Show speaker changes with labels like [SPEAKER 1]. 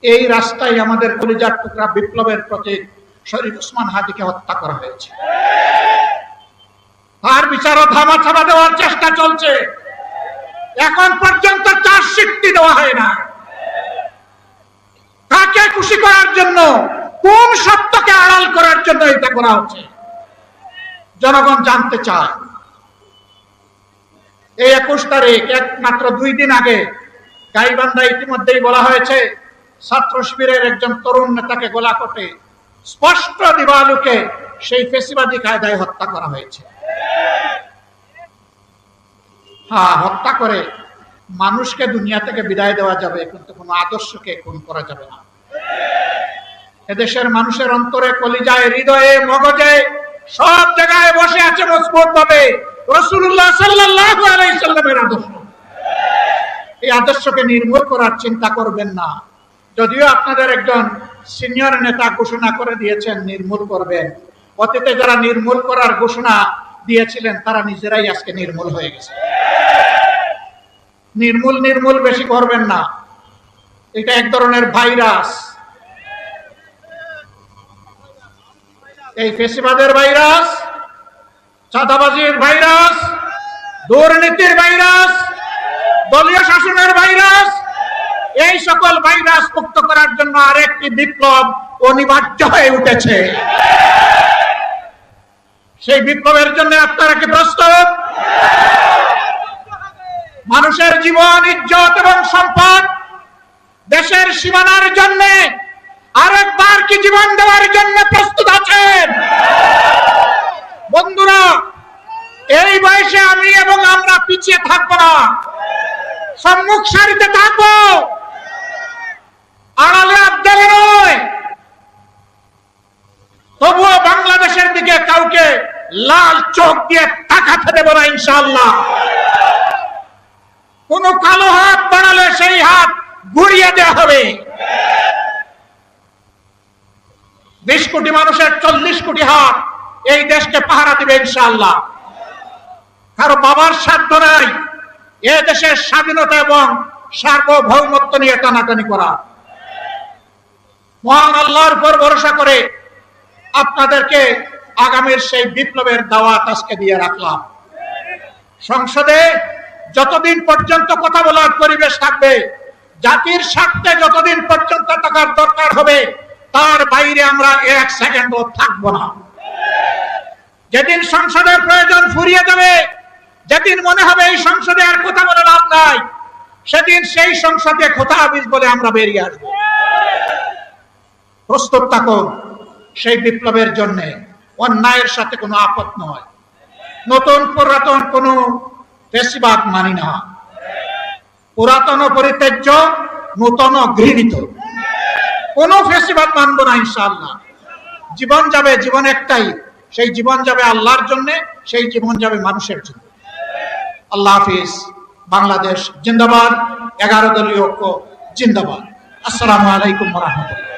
[SPEAKER 1] এই রাস্তায় আমাদের কলিজার টুকরা বিপ্লবের প্রতীক শরীফ ওসমান হাদিকে হত্যা করা হয়েছে। তার বিচারও ধামাচাপা দেওয়ার চেষ্টা চলছে। এখন পর্যন্ত চার্জশিটটি দেওয়া হয় না। কাকে খুশি করার জন্য, কোন সত্যকে আড়াল করার জন্য এটা করা হচ্ছে জনগণ জানতে চায়। এই 21 তারিখ, মাত্র 2 দিন আগে গাইবান্ধা ইতিমধ্যেই বলা হয়েছে ছাত্র শিবিরের একজন তরুণ নেতাকে গোলাকটে স্পষ্ট দিবালোকে সেই ফেসিবাদী কায়দায় হত্যা করা হয়েছে। হ্যাঁ, হত্যা করে মানুষকে দুনিয়া থেকে বিদায় দেওয়া যাবে, কিন্তু কোনো আদর্শকে খুন করা যাবে না। এদেশের মানুষের অন্তরে, কলিজায়, হৃদয়ে, মগজে সব জায়গায় বসে আছে মজবুত ভাবে রাসূলুল্লাহ সাল্লাল্লাহু আলাইহি সাল্লামের আদর্শ। এই আদর্শকে নির্মূল করার চিন্তা করবেন না। যদিও আপনাদের একজন সিনিয়র নেতা ঘোষণা করে দিয়েছেন নির্মূল করবেন, অতীতে যারা নির্মূল করার ঘোষণা দিয়েছিলেন তারা নিজেরাই আজকে নির্মূল হয়ে গেছে। নির্মূল বেশি করবেন না, এটা এক ধরনের ভাইরাস। এই ফেসিবাদের ভাইরাস, চাঁদাবাজির ভাইরাস, দুর্নীতির ভাইরাস, দলীয় শাসনের ভাইরাস, এই সকল ভাইরাস মুক্ত করার জন্য আরেকটি বিপ্লব অনিবার্য হয়ে উঠেছে। সেই বিপ্লবের জন্য আপনারা কি প্রস্তুত? মানুষের জীবন, ইজ্জত এবং সম্পদ দেশের সীমানার জন্য আরেকবার কি জীবন দেওয়ার জন্য প্রস্তুত আছেন? বন্ধুরা, এই বয়সে আমি এবং আমরা পিছিয়ে থাকবো না, সম্মুখ সারিতে থাকবো, আড়ালে আবদালে নয়। তবুও বাংলাদেশের দিকে কাউকে লাল চোখ দিয়ে তাকাতে দেব না ইনশাআল্লাহ। কোন কালো হাত বাড়ালে সেই হাত ঘুরিয়ে দেওয়া হবে। 20 কোটি মানুষের 40 কোটি হাত এই দেশকে পাহারা দিবে ইনশাআল্লাহ। কারো বাবার সাধ্য নাই এ দেশের স্বাধীনতা এবং সার্বভৌমত্ব নিয়ে টানাটানি করা। মহান আল্লাহর উপর ভরসা করে আপনাদেরকে আগামীর সেই বিপ্লবের দাওয়াত আজকে দিয়ে রাখলাম। সংসদে যতদিন পর্যন্ত কথা বলার পরিবেশ থাকবে, জাতির স্বার্থে যতদিন পর্যন্ত থাকার দরকার হবে, তার বাইরে আমরা 1 সেকেন্ডও থাকবো না। যেদিন সংসদের প্রয়োজন ফুরিয়ে যাবে, যেদিন মনে হবে এই সংসদে আর কথা বলে লাভ নাই, সেদিন সেই সংসদে কথা আবিজ বলে আমরা বেরিয়ে আসবো। প্রস্তুত থাকুন সেই বিপ্লবের জন্য। অন্যায়ের সাথে কোনো আপত্তি নয়, নতুন পুরাতন কোনো ফেসিবাদ মানি না। পুরাতন পরিত্যাজ্য, নূতন ঘৃণিত, কোন ফেসিবাদ মানব না ইনশাআল্লাহ। জীবন যাবে, জীবন একটাই, সেই জীবন যাবে আল্লাহর জন্য, সেই জীবন যাবে মানুষের জন্য। আল্লাহ হাফিজ। বাংলাদেশ জিন্দাবাদ। 11 দলীয় ঐক্য জিন্দাবাদ। আসসালামু আলাইকুম ওয়া রাহমাতুল্লাহ।